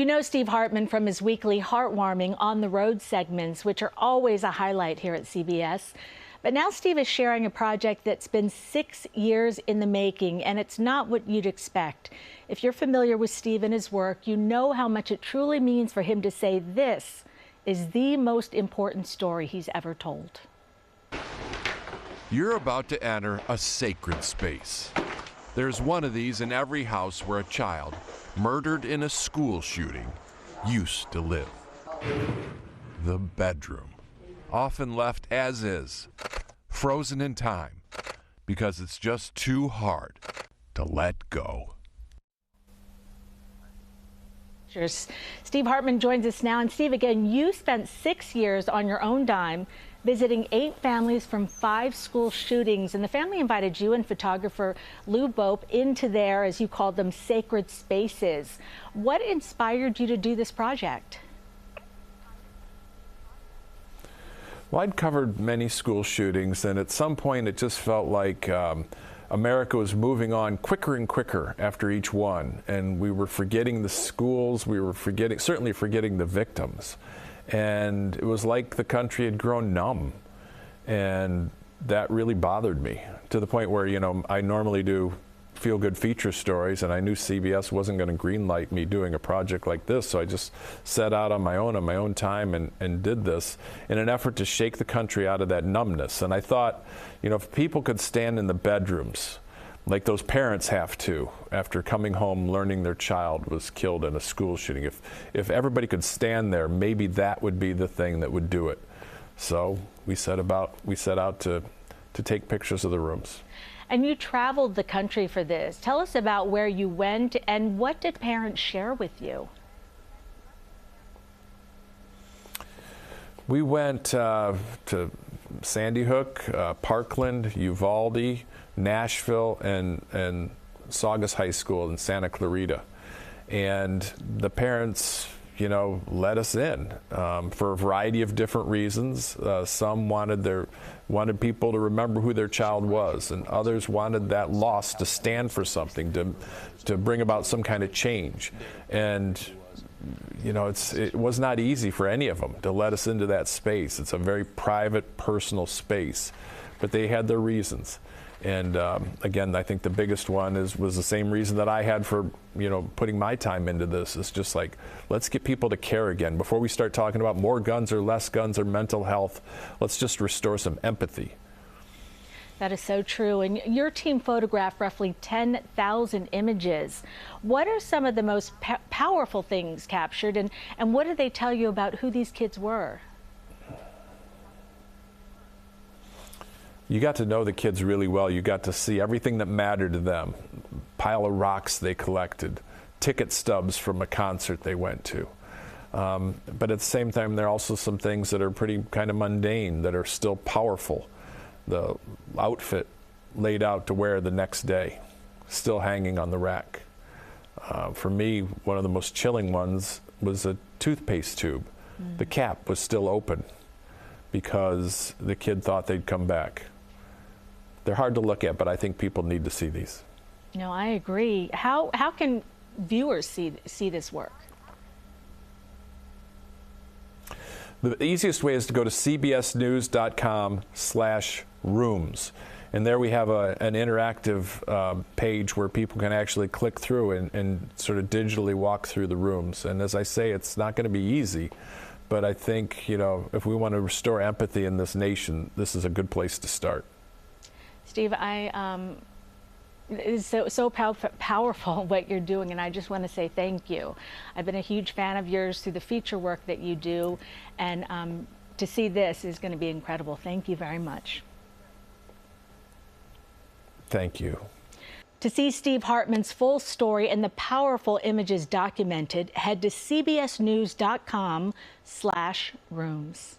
You know Steve Hartman from his weekly heartwarming On the Road segments, which are always a highlight here at CBS. But now Steve is sharing a project that's been 6 years in the making, and it's not what you'd expect. If you're familiar with Steve and his work, you know how much it truly means for him to say this is the most important story he's ever told. You're about to enter a sacred space. There's one of these in every house where a child, murdered in a school shooting, used to live. The bedroom, often left as is, frozen in time, because it's just too hard to let go. Steve Hartman joins us now. And Steve, again, you spent 6 years on your own dime visiting 8 families from 5 school shootings. And the family invited you and photographer Lou Bope into their, as you called them, sacred spaces. What inspired you to do this project? Well, I'd covered many school shootings, and at some point it just felt like America was moving on quicker and quicker after each one, and we were forgetting the schools, we were certainly forgetting the victims, and it was like the country had grown numb, and that really bothered me to the point where, you know, I normally do feel-good feature stories, and I knew CBS wasn't going to greenlight me doing a project like this, so I just set out on my own time and did this in an effort to shake the country out of that numbness. And I thought, you know, if people could stand in the bedrooms like those parents have to after coming home learning their child was killed in a school shooting, if everybody could stand there, maybe that would be the thing that would do it. So we set out to take pictures of the rooms. And you traveled the country for this. Tell us about where you went and what did parents share with you? We went to Sandy Hook, Parkland, Uvalde, Nashville, and Saugus High School in Santa Clarita. And the parents, you know, let us in for a variety of different reasons. Some wanted people to remember who their child was, and others wanted that loss to stand for something, to bring about some kind of change. And you know, it was not easy for any of them to let us into that space. It's a very private, personal space, but they had their reasons. And again, I think the biggest one was the same reason that I had for, you know, putting my time into this. It's just like, let's get people to care again. Before we start talking about more guns or less guns or mental health, let's just restore some empathy. That is so true. And your team photographed roughly 10,000 images. What are some of the most powerful things captured, and what did they tell you about who these kids were? You got to know the kids really well. You got to see everything that mattered to them. Pile of rocks they collected, ticket stubs from a concert they went to. But at the same time, there are also some things that are pretty kind of mundane that are still powerful. The outfit laid out to wear the next day, still hanging on the rack. For me, one of the most chilling ones was a toothpaste tube. The cap was still open because the kid thought they'd come back. They're hard to look at, but I think people need to see these. No, I agree. How can viewers see this work? The easiest way is to go to cbsnews.com/rooms. And there we have an interactive page where people can actually click through and sort of digitally walk through the rooms. And as I say, it's not going to be easy, but I think, you know, if we want to restore empathy in this nation, this is a good place to start. Steve, it is so powerful what you're doing, and I just want to say thank you. I've been a huge fan of yours through the feature work that you do, and to see this is going to be incredible. Thank you very much. Thank you. To see Steve Hartman's full story and the powerful images documented, head to cbsnews.com/rooms.